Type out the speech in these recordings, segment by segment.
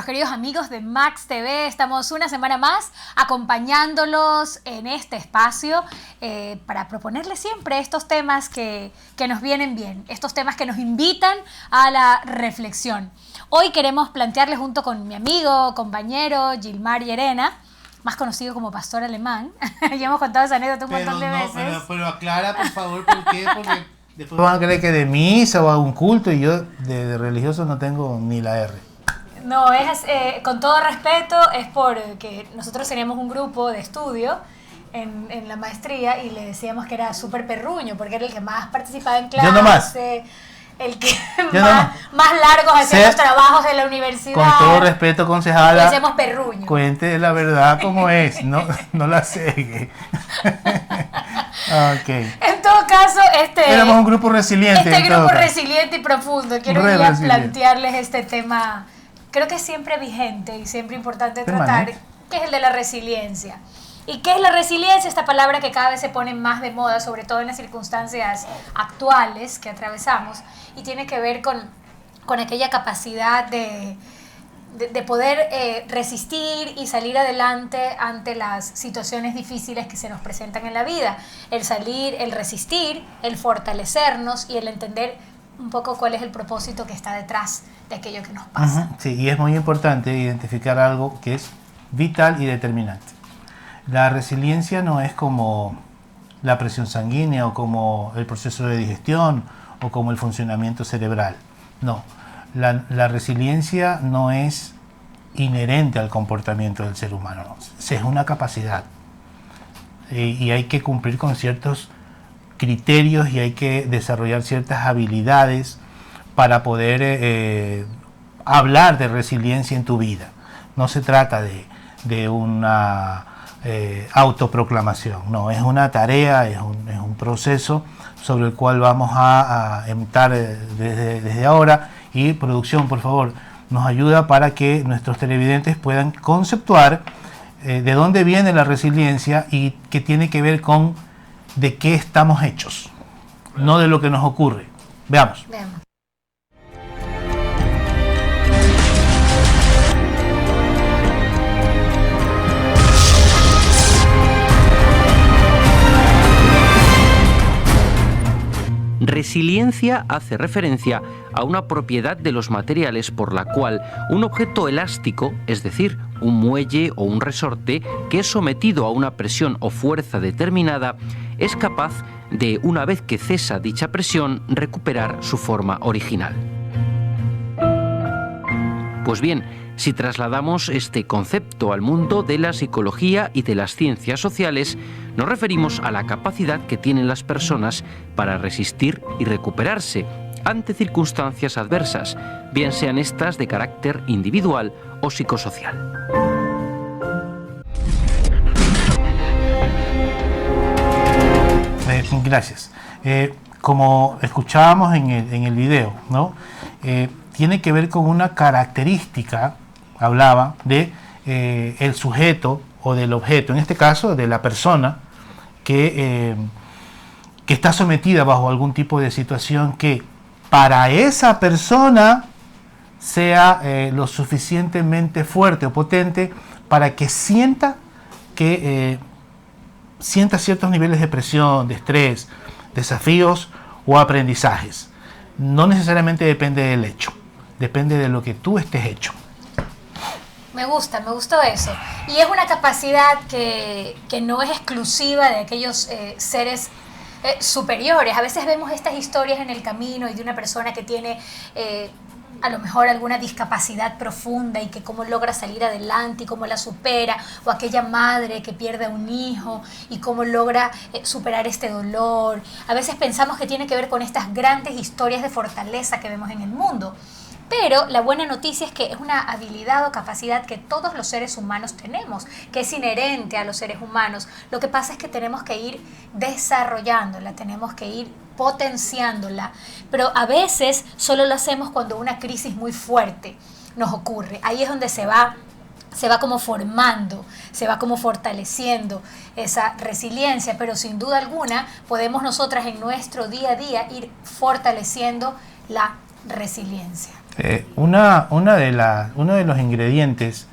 queridos amigos de Max TV. Estamos una semana más acompañándolos en este espacio para proponerles siempre estos temas que nos vienen bien, estos temas que nos invitan a la reflexión. Hoy queremos plantearles junto con mi amigo, compañero Gilmar Llerena, más conocido como Pastor Alemán. Ya hemos contado esa anécdota un montón de veces. Pero aclara, por favor, ¿por qué? Porque después van a creer que de misa o a un culto y yo de religioso no tengo ni la R. No, con todo respeto, es porque nosotros teníamos un grupo de estudio en la maestría y le decíamos que era súper perruño, porque era el que más participaba en clase. Yo no más. El que más largos hacía los trabajos de la universidad. Con todo respeto, concejala. Le decíamos perruño. Cuente la verdad como es, no la cegue. Okay. En todo caso, éramos un grupo resiliente. Este grupo resiliente y profundo. Quiero plantearles este tema, creo que es siempre vigente y siempre importante tratar, que es el de la resiliencia. ¿Y qué es la resiliencia? Esta palabra que cada vez se pone más de moda, sobre todo en las circunstancias actuales que atravesamos, y tiene que ver con aquella capacidad de poder resistir y salir adelante ante las situaciones difíciles que se nos presentan en la vida. El resistir, el fortalecernos y el entender un poco cuál es el propósito que está detrás de aquello que nos pasa. Sí, y es muy importante identificar algo que es vital y determinante. La resiliencia no es como la presión sanguínea o como el proceso de digestión o como el funcionamiento cerebral. No, la resiliencia no es inherente al comportamiento del ser humano, no. Es una capacidad y hay que cumplir con ciertos criterios y hay que desarrollar ciertas habilidades para poder hablar de resiliencia en tu vida. No se trata de una autoproclamación, no, es una tarea, es un proceso sobre el cual vamos a entrar desde ahora. Y producción, por favor, nos ayuda para que nuestros televidentes puedan conceptuar de dónde viene la resiliencia y qué tiene que ver con de qué estamos hechos, no de lo que nos ocurre. Veamos. Resiliencia hace referencia a una propiedad de los materiales por la cual un objeto elástico, es decir, un muelle o un resorte, que es sometido a una presión o fuerza determinada, es capaz de, una vez que cesa dicha presión, recuperar su forma original. Pues bien, si trasladamos este concepto al mundo de la psicología y de las ciencias sociales, nos referimos a la capacidad que tienen las personas para resistir y recuperarse ante circunstancias adversas, bien sean estas de carácter individual o psicosocial. Gracias. Como escuchábamos en el video, ¿no? Tiene que ver con una característica, hablaba, de el sujeto o del objeto, en este caso de la persona que está sometida bajo algún tipo de situación que para esa persona sea lo suficientemente fuerte o potente para que sienta ciertos niveles de presión, de estrés, desafíos o aprendizajes. No necesariamente depende del hecho, depende de lo que tú estés hecho. Me gustó eso. Y es una capacidad que no es exclusiva de aquellos seres superiores. A veces vemos estas historias en el camino y de una persona que tiene a lo mejor alguna discapacidad profunda y que cómo logra salir adelante y cómo la supera, o aquella madre que pierde a un hijo y cómo logra superar este dolor. A veces pensamos que tiene que ver con estas grandes historias de fortaleza que vemos en el mundo. Pero la buena noticia es que es una habilidad o capacidad que todos los seres humanos tenemos, que es inherente a los seres humanos. Lo que pasa es que tenemos que ir desarrollándola, tenemos que ir potenciándola, pero a veces solo lo hacemos cuando una crisis muy fuerte nos ocurre. Ahí es donde se va como formando, se va como fortaleciendo esa resiliencia, pero sin duda alguna podemos nosotras en nuestro día a día ir fortaleciendo la resiliencia. Uno de los ingredientes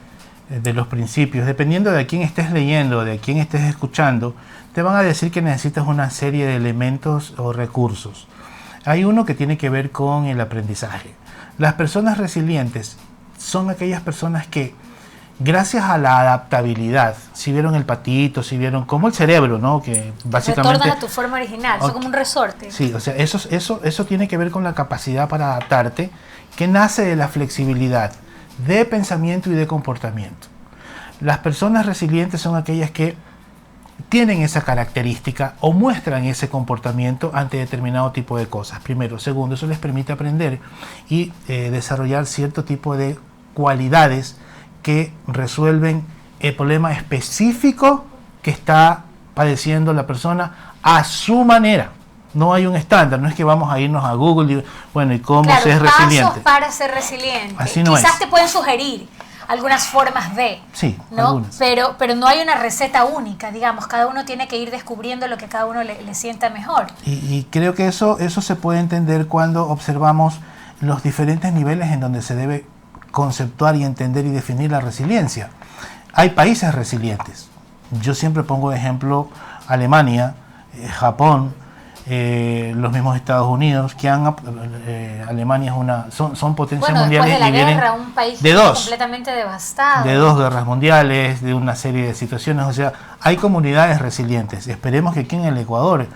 de los principios, dependiendo de a quién estés leyendo, de a quién estés escuchando, te van a decir que necesitas una serie de elementos o recursos. Hay uno que tiene que ver con el aprendizaje. Las personas resilientes son aquellas personas que, gracias a la adaptabilidad, si vieron el patito, si vieron como el cerebro, ¿no? Que básicamente retornas a tu forma original, es como un resorte. Sí, o sea, eso tiene que ver con la capacidad para adaptarte, que nace de la flexibilidad de pensamiento y de comportamiento. Las personas resilientes son aquellas que tienen esa característica o muestran ese comportamiento ante determinado tipo de cosas. Primero. Segundo, eso les permite aprender y desarrollar cierto tipo de cualidades que resuelven el problema específico que está padeciendo la persona a su manera. No hay un estándar, no es que vamos a irnos a Google y bueno, ¿y cómo claro, ser resiliente? Pasos para ser resiliente. Así no Quizás es. te pueden sugerir algunas formas de, sí, ¿no? Algunas. Pero no hay una receta única, digamos, cada uno tiene que ir descubriendo lo que cada uno le sienta mejor. Y creo que eso se puede entender cuando observamos los diferentes niveles en donde se debe conceptuar y entender y definir la resiliencia. Hay países resilientes. Yo siempre pongo de ejemplo Alemania, Japón, los mismos Estados Unidos, que Alemania es son potencias mundiales después de la y vienen guerra, un país de dos, completamente devastado. de 2 guerras mundiales, de una serie de situaciones. O sea, hay comunidades resilientes. Esperemos que aquí en el Ecuador,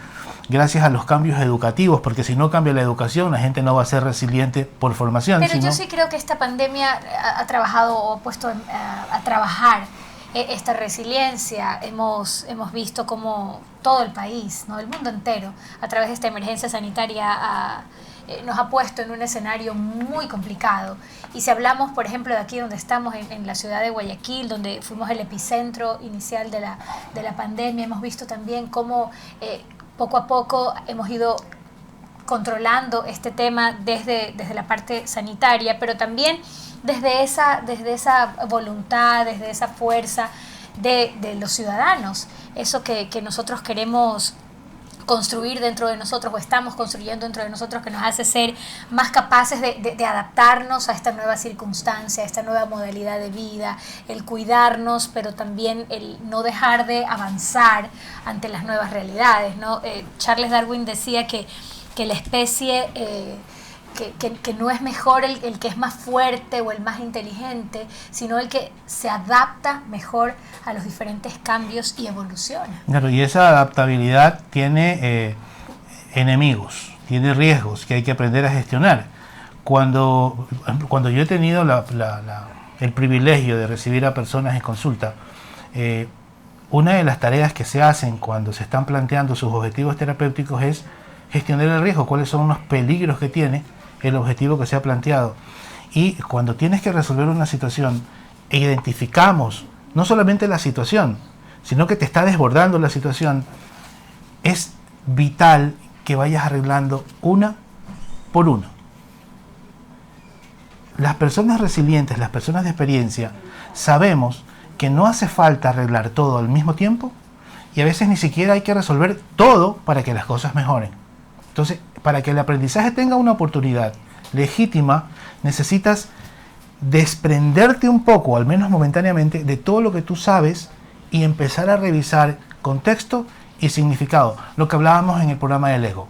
gracias a los cambios educativos, porque si no cambia la educación, la gente no va a ser resiliente por formación. Pero yo sí creo que esta pandemia ha trabajado o puesto a trabajar esta resiliencia. Hemos visto cómo todo el país, ¿no? El mundo entero, a través de esta emergencia sanitaria, nos ha puesto en un escenario muy complicado. Y si hablamos, por ejemplo, de aquí donde estamos, en la ciudad de Guayaquil, donde fuimos el epicentro inicial de la pandemia, hemos visto también cómo poco a poco hemos ido controlando este tema desde la parte sanitaria, pero también desde esa voluntad, desde esa fuerza de los ciudadanos, eso que nosotros queremos construir dentro de nosotros o estamos construyendo dentro de nosotros, que nos hace ser más capaces de adaptarnos a esta nueva circunstancia, a esta nueva modalidad de vida, el cuidarnos, pero también el no dejar de avanzar ante las nuevas realidades, ¿no? Charles Darwin decía que la especie, que no es mejor el que es más fuerte o el más inteligente, sino el que se adapta mejor a los diferentes cambios y evoluciona. Claro, y esa adaptabilidad tiene enemigos, tiene riesgos que hay que aprender a gestionar. Cuando yo he tenido el privilegio de recibir a personas en consulta, una de las tareas que se hacen cuando se están planteando sus objetivos terapéuticos es gestionar el riesgo, cuáles son los peligros que tiene el objetivo que se ha planteado. Y cuando tienes que resolver una situación e identificamos no solamente la situación, sino que te está desbordando la situación, es vital que vayas arreglando una por una. Las personas resilientes, las personas de experiencia, sabemos que no hace falta arreglar todo al mismo tiempo y a veces ni siquiera hay que resolver todo para que las cosas mejoren. Entonces, para que el aprendizaje tenga una oportunidad legítima, necesitas desprenderte un poco, al menos momentáneamente, de todo lo que tú sabes y empezar a revisar contexto y significado. Lo que hablábamos en el programa del ego.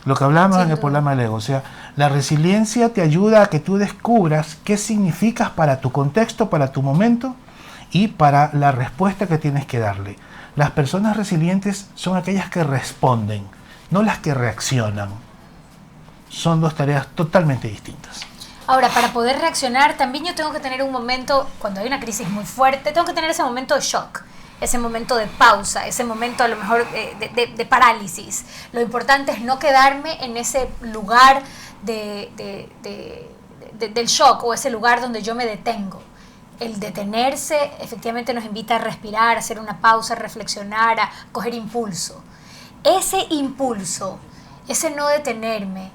Lo que hablábamos en el programa del ego. O sea, la resiliencia te ayuda a que tú descubras qué significas para tu contexto, para tu momento y para la respuesta que tienes que darle. Las personas resilientes son aquellas que responden, no las que reaccionan. Son dos tareas totalmente distintas. Ahora, para poder reaccionar, también yo tengo que tener un momento, cuando hay una crisis muy fuerte, tengo que tener ese momento de shock, ese momento de pausa, ese momento a lo mejor de parálisis. Lo importante es no quedarme en ese lugar del shock o ese lugar donde yo me detengo. El detenerse efectivamente nos invita a respirar, a hacer una pausa, a reflexionar, a coger impulso. Ese impulso, ese no detenerme,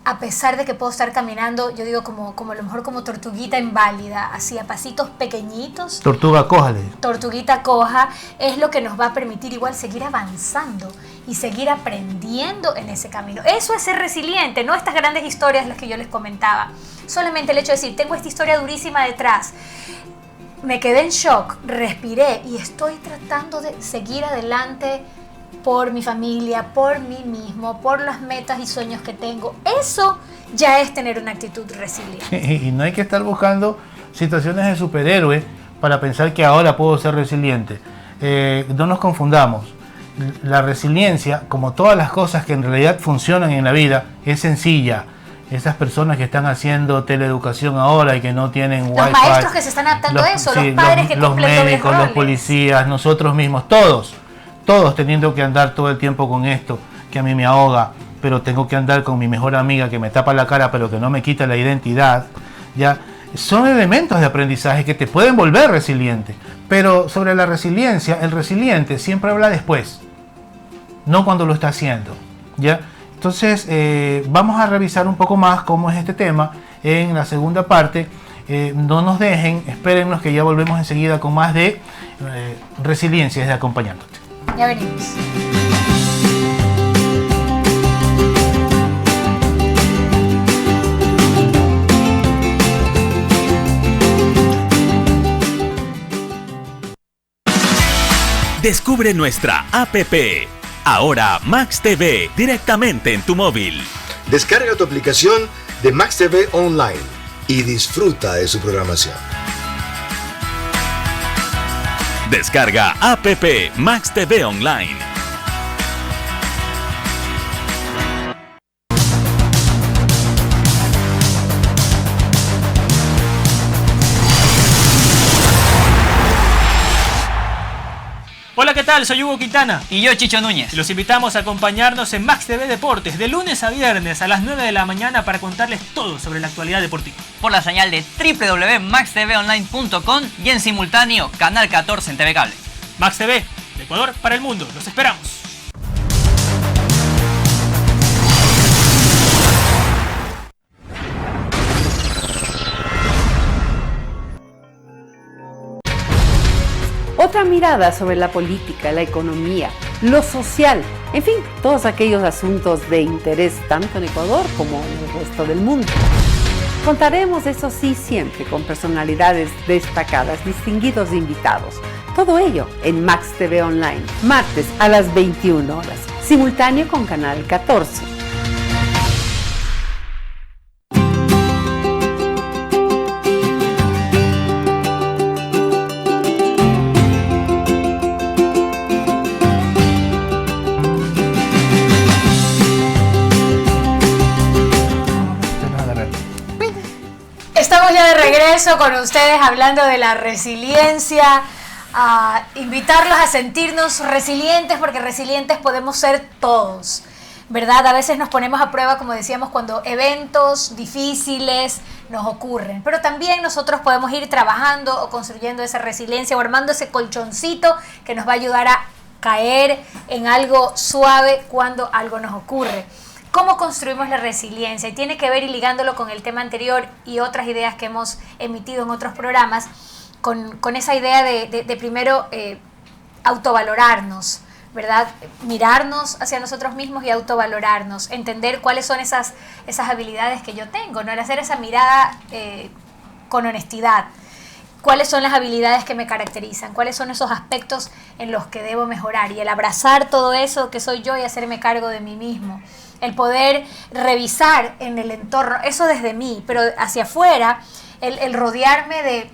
a pesar de que puedo estar caminando, yo digo como a lo mejor como tortuguita inválida, así a pasitos pequeñitos. Tortuga coja, Tortuguita coja, es lo que nos va a permitir igual seguir avanzando y seguir aprendiendo en ese camino. Eso es ser resiliente, no estas grandes historias las que yo les comentaba. Solamente el hecho de decir, tengo esta historia durísima detrás, me quedé en shock, respiré y estoy tratando de seguir adelante por mi familia, por mí mismo, por las metas y sueños que tengo. Eso ya es tener una actitud resiliente. Y no hay que estar buscando situaciones de superhéroe para pensar que ahora puedo ser resiliente. No nos confundamos. La resiliencia, como todas las cosas que en realidad funcionan en la vida, es sencilla. Esas personas que están haciendo teleeducación ahora y que no tienen wifi. Los maestros que se están adaptando a eso, los padres que los cumplen dobles médicos, roles. los policías, nosotros mismos, todos teniendo que andar todo el tiempo con esto, que a mí me ahoga, pero tengo que andar con mi mejor amiga que me tapa la cara, pero que no me quita la identidad, ya son elementos de aprendizaje que te pueden volver resiliente. Pero sobre la resiliencia, el resiliente siempre habla después, no cuando lo está haciendo, ¿ya? Entonces, vamos a revisar un poco más cómo es este tema en la segunda parte. No nos dejen, espérennos que ya volvemos enseguida con más de resiliencia desde Acompañándote. Ya venimos. Descubre nuestra app. Ahora Max TV directamente en tu móvil. Descarga tu aplicación de Max TV Online y disfruta de su programación. Descarga app Max TV Online. Hola, ¿qué tal? Soy Hugo Quintana. Y yo, Chicho Núñez. Y los invitamos a acompañarnos en Max TV Deportes de lunes a viernes a las 9 de la mañana para contarles todo sobre la actualidad deportiva. Por la señal de www.maxtvonline.com y en simultáneo, Canal 14 en TV Cable. Max TV, de Ecuador para el mundo. Los esperamos. Otra mirada sobre la política, la economía, lo social, en fin, todos aquellos asuntos de interés tanto en Ecuador como en el resto del mundo. Contaremos, eso sí, siempre con personalidades destacadas, distinguidos invitados. Todo ello en Max TV Online, martes a las 21 horas, simultáneo con Canal 14. Estamos ya de regreso con ustedes hablando de la resiliencia, a invitarlos a sentirnos resilientes, porque resilientes podemos ser todos, ¿verdad? A veces nos ponemos a prueba, como decíamos, cuando eventos difíciles nos ocurren, pero también nosotros podemos ir trabajando o construyendo esa resiliencia o armando ese colchoncito que nos va a ayudar a caer en algo suave cuando algo nos ocurre. ¿Cómo construimos la resiliencia? Y tiene que ver, y ligándolo con el tema anterior y otras ideas que hemos emitido en otros programas, con esa idea de primero autovalorarnos, ¿verdad? Mirarnos hacia nosotros mismos y autovalorarnos, entender cuáles son esas habilidades que yo tengo, ¿no? El hacer esa mirada con honestidad. ¿Cuáles son las habilidades que me caracterizan? ¿Cuáles son esos aspectos en los que debo mejorar? Y el abrazar todo eso que soy yo y hacerme cargo de mí mismo. El poder revisar en el entorno, eso desde mí, pero hacia afuera, el rodearme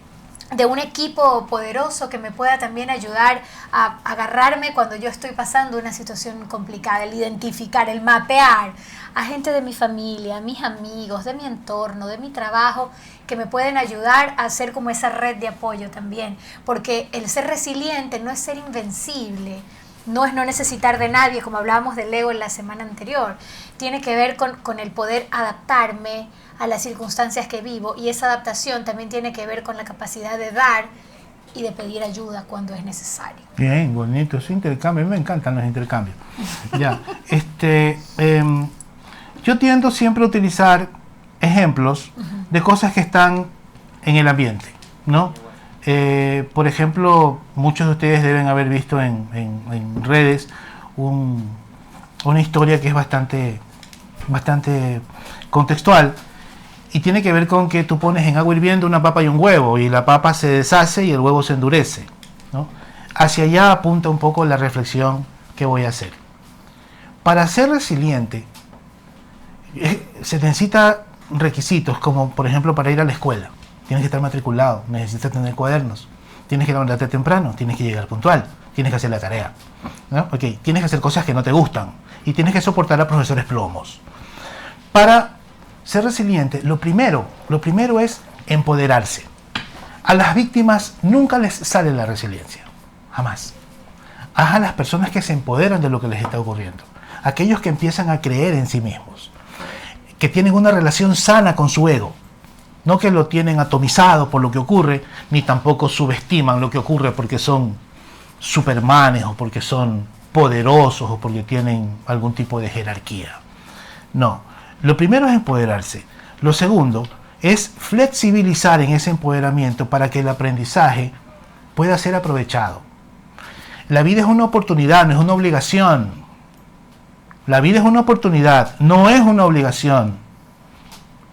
de un equipo poderoso que me pueda también ayudar a agarrarme cuando yo estoy pasando una situación complicada, el identificar, el mapear a gente de mi familia, a mis amigos, de mi entorno, de mi trabajo, que me pueden ayudar a hacer como esa red de apoyo también, porque el ser resiliente no es ser invencible, no es no necesitar de nadie, como hablábamos del ego en la semana anterior. Tiene que ver con el poder adaptarme a las circunstancias que vivo, y esa adaptación también tiene que ver con la capacidad de dar y de pedir ayuda cuando es necesario. Bien, bonito ese intercambio. A mí me encantan los intercambios. Ya, Yo tiendo siempre a utilizar ejemplos de cosas que están en el ambiente, ¿no? Por ejemplo, muchos de ustedes deben haber visto en redes una historia que es bastante contextual y tiene que ver con que tú pones en agua hirviendo una papa y un huevo y la papa se deshace y el huevo se endurece, ¿no? Hacia allá apunta un poco la reflexión que voy a hacer. Para ser resiliente se necesita requisitos como, por ejemplo, para ir a la escuela. Tienes que estar matriculado, necesitas tener cuadernos, tienes que levantarte temprano, tienes que llegar puntual, tienes que hacer la tarea, ¿no? Okay. Tienes que hacer cosas que no te gustan y tienes que soportar a profesores plomos. Para ser resiliente, lo primero es empoderarse. A las víctimas nunca les sale la resiliencia, jamás. A las personas que se empoderan de lo que les está ocurriendo, aquellos que empiezan a creer en sí mismos, que tienen una relación sana con su ego, no que lo tienen atomizado por lo que ocurre, ni tampoco subestiman lo que ocurre porque son supermanes o porque son poderosos o porque tienen algún tipo de jerarquía. No, lo primero es empoderarse. Lo segundo es flexibilizar en ese empoderamiento para que el aprendizaje pueda ser aprovechado. La vida es una oportunidad, no es una obligación. La vida es una oportunidad, no es una obligación.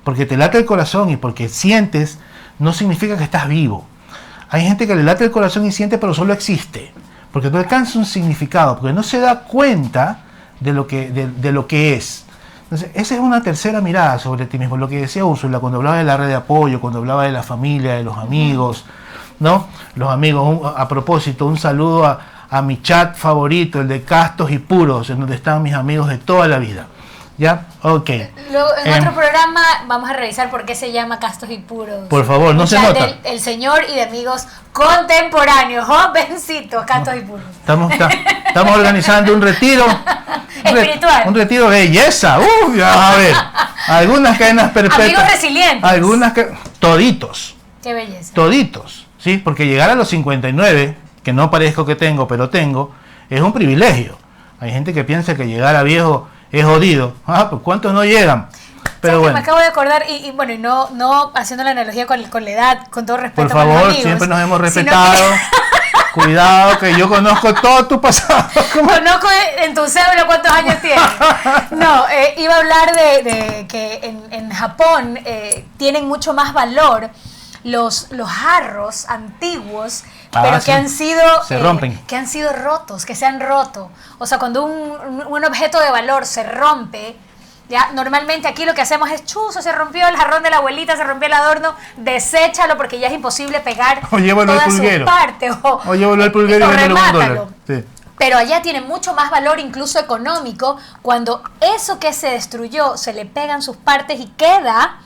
Porque te late el corazón y porque sientes, no significa que estás vivo. Hay gente que le late el corazón y siente, pero solo existe. Porque no alcanza un significado, porque no se da cuenta de lo que es. Entonces, esa es una tercera mirada sobre ti mismo. Lo que decía Úrsula cuando hablaba de la red de apoyo, cuando hablaba de la familia, de los amigos, ¿no? Los amigos, a propósito, un saludo a mi chat favorito, el de Castos y Puros, en donde están mis amigos de toda la vida. ¿Ya? Ok. Luego, en otro programa vamos a revisar por qué se llama Castos y Puros. Por favor, no se nota. El señor y de amigos contemporáneos, jovencitos, Castos y Puros. Estamos organizando un retiro espiritual. Un retiro de belleza. A ver. Algunas cadenas perpetuas. Amigos resilientes. Algunas toditos. Qué belleza. Toditos. ¿Sí? Porque llegar a los 59, que no parezco que tengo, pero tengo, es un privilegio. Hay gente que piensa que llegar a viejo es jodido. Pues ¿cuántos no llegan? Pero bueno. Me acabo de acordar, y no haciendo la analogía con la edad, con todo respeto. Por favor, amigos, siempre nos hemos respetado. Cuidado, que yo conozco todo tu pasado. Conozco en tu cédula cuántos años tienes. No, iba a hablar de que en Japón tienen mucho más valor los jarros antiguos, pero sí, que han sido se rompen, que han sido rotos, que se han roto. O sea, cuando un objeto de valor se rompe, ya normalmente aquí lo que hacemos es chuzo, se rompió el jarrón de la abuelita, se rompió el adorno, deséchalo porque ya es imposible pegar o llévalo todas al pulguero, sus partes o llévalo al pulguero y remátalo. Sí. Pero allá tiene mucho más valor, incluso económico, cuando eso que se destruyó se le pegan sus partes y queda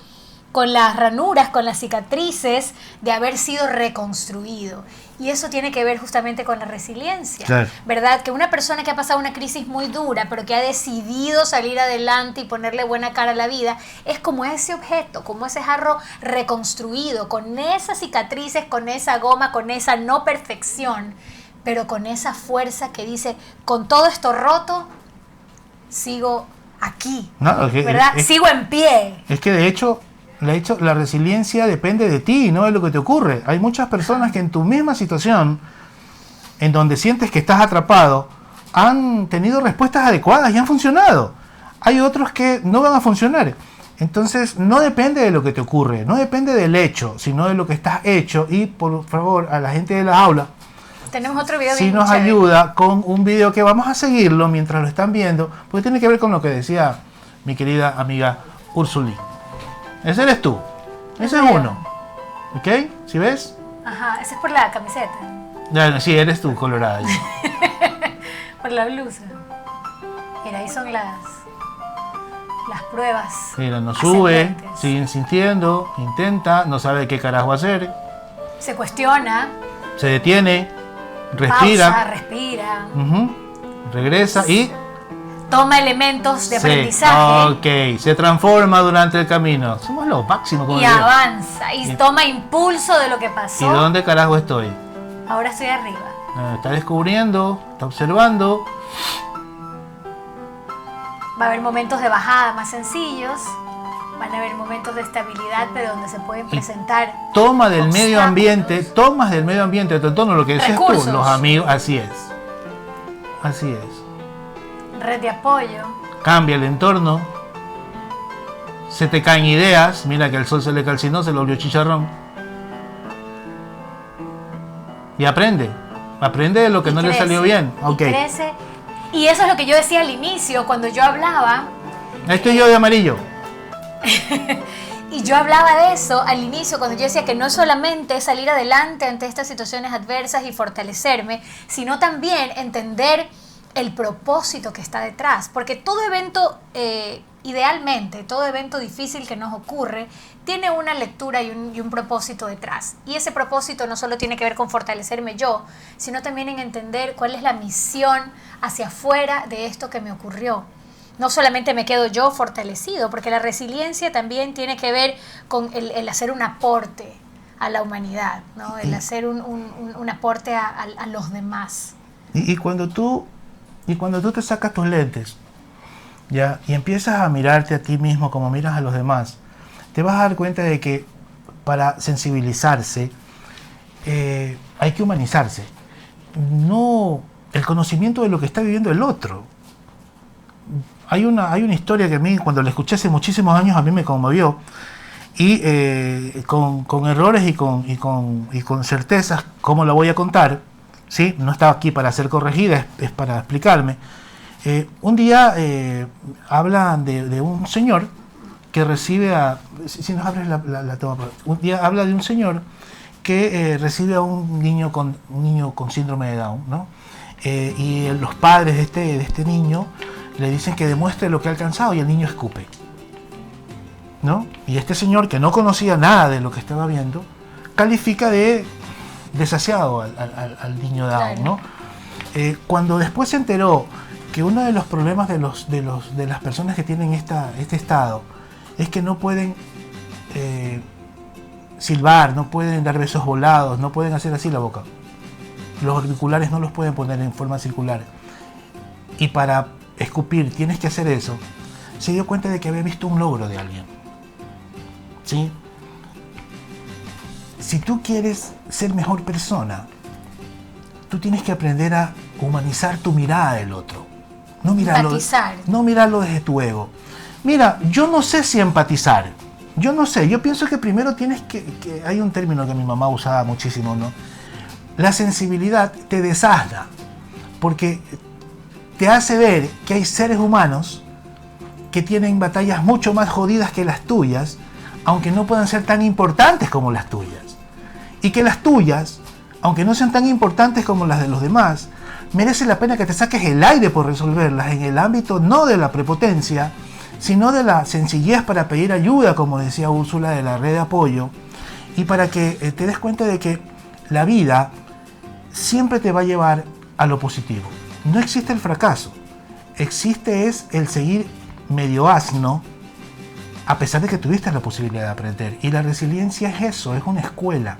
con las ranuras, con las cicatrices de haber sido reconstruido. Y eso tiene que ver justamente con la resiliencia, claro, ¿verdad? Que una persona que ha pasado una crisis muy dura, pero que ha decidido salir adelante y ponerle buena cara a la vida, es como ese objeto, como ese jarro reconstruido, con esas cicatrices, con esa goma, con esa no perfección, pero con esa fuerza que dice, con todo esto roto, sigo aquí, ¿verdad? Sigo en pie. Es que de hecho la resiliencia depende de ti, no de lo que te ocurre. Hay muchas personas que en tu misma situación, en donde sientes que estás atrapado, han tenido respuestas adecuadas y han funcionado. Hay otros que no van a funcionar. Entonces no depende de lo que te ocurre, no depende del hecho, sino de lo que estás hecho. Y por favor, a la gente de la aula, tenemos otro video si nos ayuda con un video que vamos a seguirlo mientras lo están viendo, porque tiene que ver con lo que decía mi querida amiga Úrsula. Ese eres tú. Ese es uno. ¿Ok? ¿Sí ves? Ajá, ese es por la camiseta. Ya, sí, eres tú, colorada. Por la blusa. Mira, ahí son las pruebas. Mira, no sube, sigue sintiendo, intenta, no sabe qué carajo hacer. Se cuestiona. Se detiene, respira. Pausa, respira. Regresa y toma elementos de aprendizaje. Ok, se transforma durante el camino. Somos lo máximo. Y avanza, y toma impulso de lo que pasó. ¿Y dónde carajo estoy? Ahora estoy arriba. Está descubriendo, está observando. Va a haber momentos de bajada más sencillos, van a haber momentos de estabilidad, pero donde se pueden presentar Toma del medio obstáculos. ambiente, tomas del medio ambiente, de todo lo que decías tú, Recursos. los amigos, así es. Red de apoyo. Cambia el entorno, se te caen ideas, mira que el sol se le calcinó, se lo volvió chicharrón. Y aprende de lo que Y no le crece, salió bien. y Ok, crece. Y eso es lo que yo decía al inicio, cuando yo hablaba, estoy yo de amarillo. y yo hablaba de eso al inicio, cuando yo decía que no solamente es salir adelante ante estas situaciones adversas y fortalecerme, sino también entender el propósito que está detrás. Porque todo evento, idealmente, todo evento difícil que nos ocurre, tiene una lectura y un propósito detrás. Y ese propósito no solo tiene que ver con fortalecerme yo, sino también en entender cuál es la misión hacia afuera de esto que me ocurrió. No solamente me quedo yo fortalecido, porque la resiliencia también tiene que ver con el hacer un aporte a la humanidad, ¿no? El hacer un aporte a los demás. Y cuando tú te sacas tus lentes, ¿ya? Y empiezas a mirarte a ti mismo como miras a los demás, te vas a dar cuenta de que para sensibilizarse hay que humanizarse. No el conocimiento de lo que está viviendo el otro. Hay una historia que a mí, cuando la escuché hace muchísimos años, a mí me conmovió. Y con errores y con certezas, ¿cómo la voy a contar? ¿Sí? No estaba aquí para ser corregida, es para explicarme. Un día hablan de un señor que recibe a... Si nos abres la toma. Un día habla de un señor que recibe a un niño con síndrome de Down, ¿no? Y los padres de este niño le dicen que demuestre lo que ha alcanzado y el niño escupe, ¿no? Y este señor, que no conocía nada de lo que estaba viendo, califica de desasiado al niño Down, ¿no? Cuando después se enteró que uno de los problemas de las personas que tienen este estado es que no pueden silbar, no pueden dar besos volados, no pueden hacer así la boca. Los auriculares no los pueden poner en forma circular. Y para escupir tienes que hacer eso. Se dio cuenta de que había visto un logro de alguien. ¿Sí? Si tú quieres ser mejor persona, tú tienes que aprender a humanizar tu mirada del otro. No mirarlo desde tu ego. Mira, yo no sé si empatizar. Yo no sé. Yo pienso que primero tienes que hay un término que mi mamá usaba muchísimo, ¿no? La sensibilidad te desasna, porque te hace ver que hay seres humanos que tienen batallas mucho más jodidas que las tuyas, aunque no puedan ser tan importantes como las tuyas. Y que las tuyas, aunque no sean tan importantes como las de los demás, merece la pena que te saques el aire por resolverlas en el ámbito no de la prepotencia, sino de la sencillez para pedir ayuda, como decía Úrsula, de la red de apoyo, y para que te des cuenta de que la vida siempre te va a llevar a lo positivo. No existe el fracaso, existe es el seguir medio asno, a pesar de que tuviste la posibilidad de aprender. Y la resiliencia es eso, es una escuela,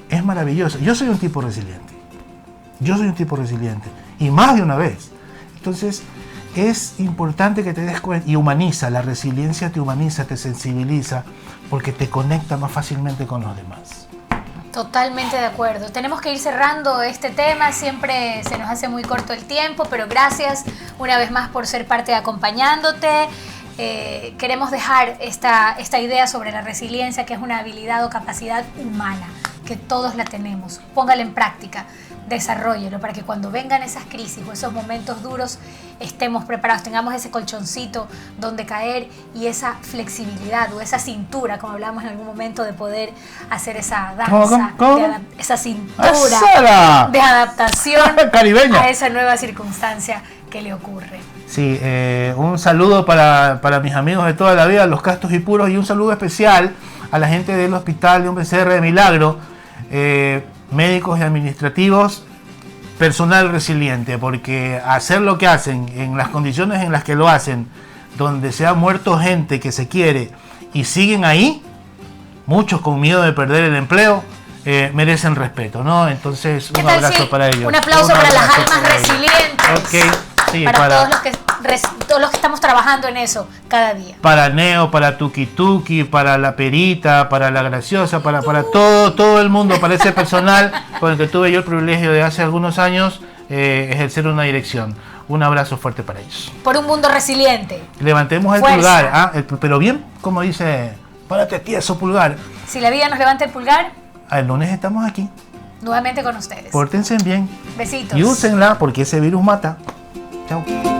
es maravilloso. Yo soy un tipo resiliente, y más de una vez. Entonces es importante que te des cuenta, y humaniza, la resiliencia te humaniza, te sensibiliza, porque te conecta más fácilmente con los demás. Totalmente de acuerdo. Tenemos que ir cerrando este tema, siempre se nos hace muy corto el tiempo, pero gracias una vez más por ser parte de Acompañándote. Queremos dejar esta idea sobre la resiliencia, que es una habilidad o capacidad humana, que todos la tenemos. Póngala en práctica, desarróllelo para que cuando vengan esas crisis o esos momentos duros estemos preparados, tengamos ese colchoncito donde caer y esa flexibilidad o esa cintura, como hablamos en algún momento, de poder hacer esa danza, esa cintura de adaptación caribeña a esa nueva circunstancia que le ocurre. Sí, un saludo para mis amigos de toda la vida, los castos y puros, y un saludo especial a la gente del Hospital de Hombre CR de Milagro, médicos y administrativos, personal resiliente, porque hacer lo que hacen en las condiciones en las que lo hacen, donde se ha muerto gente que se quiere y siguen ahí, muchos con miedo de perder el empleo, merecen respeto, ¿no? Entonces, un abrazo para ellos. Un aplauso para las almas resilientes. Okay. Sí, para todos los que todos los que estamos trabajando en eso cada día. Para Neo, para Tuki Tuki, para la Perita, para la Graciosa, para todo el mundo, para ese personal con el que tuve yo el privilegio de hace algunos años ejercer una dirección. Un abrazo fuerte para ellos. Por un mundo resiliente. Levantemos el Fuerza. pulgar, pero bien, como dice, párate tieso pulgar. Si la vida nos levanta el pulgar, El lunes estamos aquí. nuevamente con ustedes. Pórtense bien. Besitos. Y úsenla porque ese virus mata. Chao.